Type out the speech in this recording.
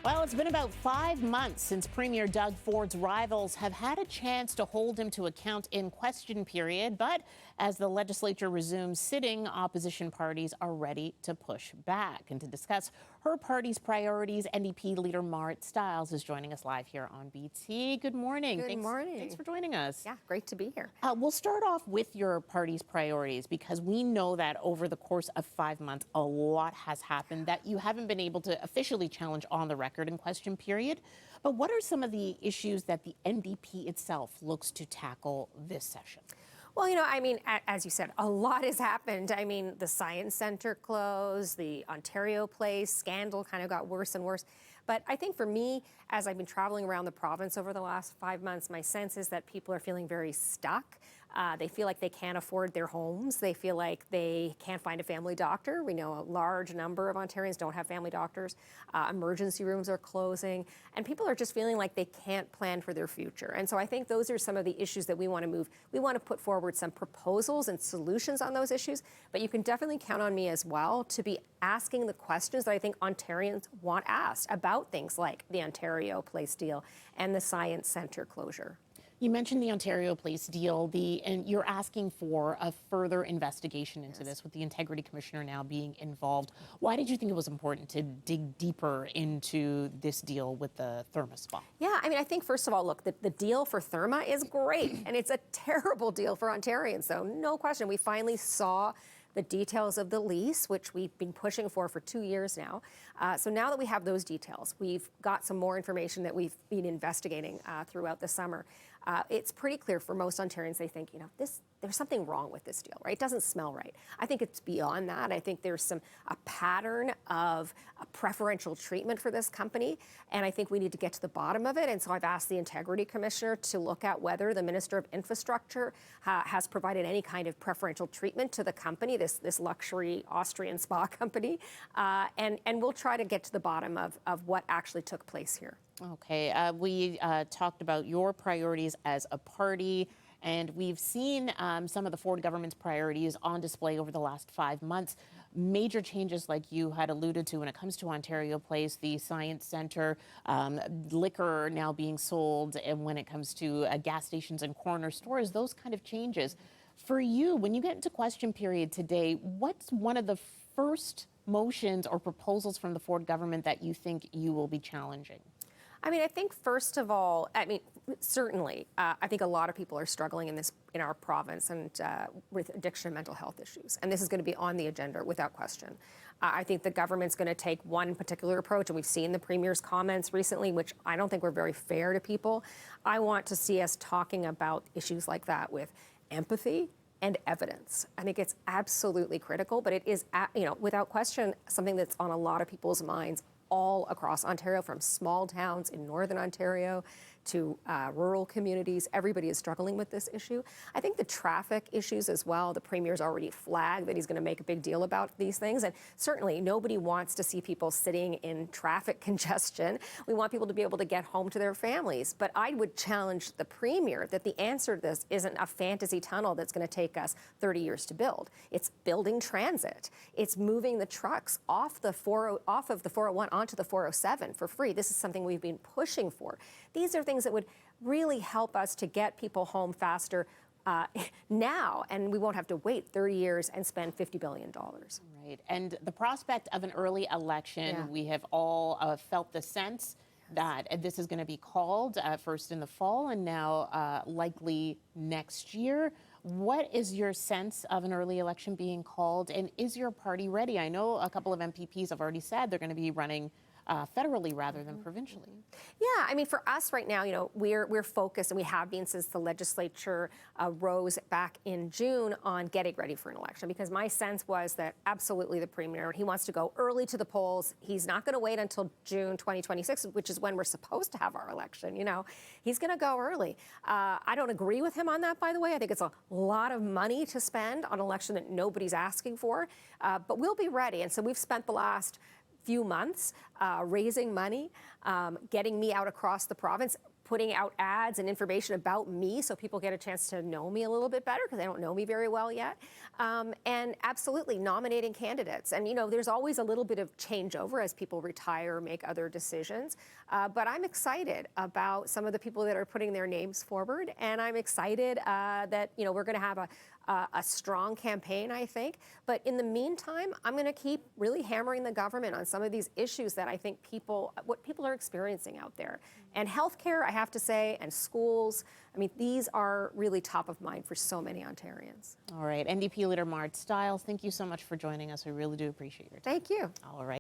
Well, it's been about 5 months since Premier Doug Ford's rivals have had a chance to hold him to account in question period. But as the legislature resumes sitting, opposition parties are ready to push back. And to discuss her party's priorities, NDP leader Marit Stiles is joining us live here on BT. Good morning. Good morning. Thanks for joining us. Yeah, great to be here. We'll start off with your party's priorities because we know that over the course of 5 months, a lot has happened that you haven't been able to officially challenge on the record in question period. But what are some of the issues that the NDP itself looks to tackle this session? Well, you know, I mean, as you said, a lot has happened. I mean, the Science Centre closed, the Ontario Place scandal kind of got worse and worse. But I think for me, as I've been traveling around the province over the last 5 months, my sense is that people are feeling very stuck. They feel like they can't afford their homes. They feel like they can't find a family doctor. We know a large number of Ontarians don't have family doctors. Emergency rooms are closing. And people are just feeling like they can't plan for their future. And so I think those are some of the issues that we want to move. We want to put forward some proposals and solutions on those issues. But you can definitely count on me as well to be asking the questions that I think Ontarians want asked about things like the Ontario Place deal and the Science Centre closure. You mentioned the Ontario Place deal, and you're asking for a further investigation into this with the Integrity Commissioner now being involved. Why did you think it was important to dig deeper into this deal with the Therma Spot? Yeah, I mean, I think, first of all, look, the deal for Therma is great, and it's a terrible deal for Ontarians, so no question. We finally saw the details of the lease, which we've been pushing for 2 years now. So now that we have those details, we've got some more information that we've been investigating throughout the summer. It's pretty clear for most Ontarians, they think, you know, there's something wrong with this deal, right? It doesn't smell right. I think it's beyond that. I think there's a pattern of preferential treatment for this company, and I think we need to get to the bottom of it. And so I've asked the Integrity Commissioner to look at whether the Minister of Infrastructure has provided any kind of preferential treatment to the company, this luxury Austrian spa company, and we'll try to get to the bottom of what actually took place here. Okay, we talked about your priorities as a party, and we've seen some of the Ford government's priorities on display over the last 5 months. Major changes like you had alluded to when it comes to Ontario Place, the Science Centre, liquor now being sold, and when it comes to gas stations and corner stores, those kind of changes. For you, when you get into question period today, what's one of the first motions or proposals from the Ford government that you think you will be challenging? I mean, I think first of all, certainly, I think a lot of people are struggling in our province and with addiction and mental health issues, and this is going to be on the agenda without question. I think the government's going to take one particular approach, and we've seen the Premier's comments recently, which I don't think were very fair to people. I want to see us talking about issues like that with empathy and evidence. I think it's absolutely critical, but it is, without question, something that's on a lot of people's minds all across Ontario, from small towns in Northern Ontario to rural communities. Everybody is struggling with this issue. I think the traffic issues as well, the Premier's already flagged that he's going to make a big deal about these things. And certainly nobody wants to see people sitting in traffic congestion. We want people to be able to get home to their families. But I would challenge the Premier that the answer to this isn't a fantasy tunnel that's going to take us 30 years to build. It's building transit. It's moving the trucks off of the 401 onto the 407 for free. This is something we've been pushing for. These are things that would really help us to get people home faster now, and we won't have to wait 30 years and spend $50 billion. Right, and the prospect of an early election, we have all felt the sense that this is going to be called first in the fall and now likely next year. What is your sense of an early election being called, and is your party ready? I know a couple of MPPs have already said they're going to be running federally rather than provincially. Yeah, I mean, for us right now, you know, we're focused, and we have been since the legislature rose back in June, on getting ready for an election, because my sense was that absolutely the Premier, he wants to go early to the polls. He's not going to wait until June 2026, which is when we're supposed to have our election. You know, he's going to go early. I don't agree with him on that, by the way. I think it's a lot of money to spend on an election that nobody's asking for, but we'll be ready. And so we've spent the last few months raising money, getting me out across the province, putting out ads and information about me so people get a chance to know me a little bit better because they don't know me very well yet. And absolutely nominating candidates. And, you know, there's always a little bit of changeover as people retire or make other decisions. But I'm excited about some of the people that are putting their names forward. And I'm excited that, you know, we're going to have a strong campaign, I think. But in the meantime, I'm going to keep really hammering the government on some of these issues that I think what people are experiencing out there. And healthcare, I have to say, and schools, I mean, these are really top of mind for so many Ontarians. All right, NDP Leader Marit Stiles, thank you so much for joining us. We really do appreciate your time. Thank you. All right.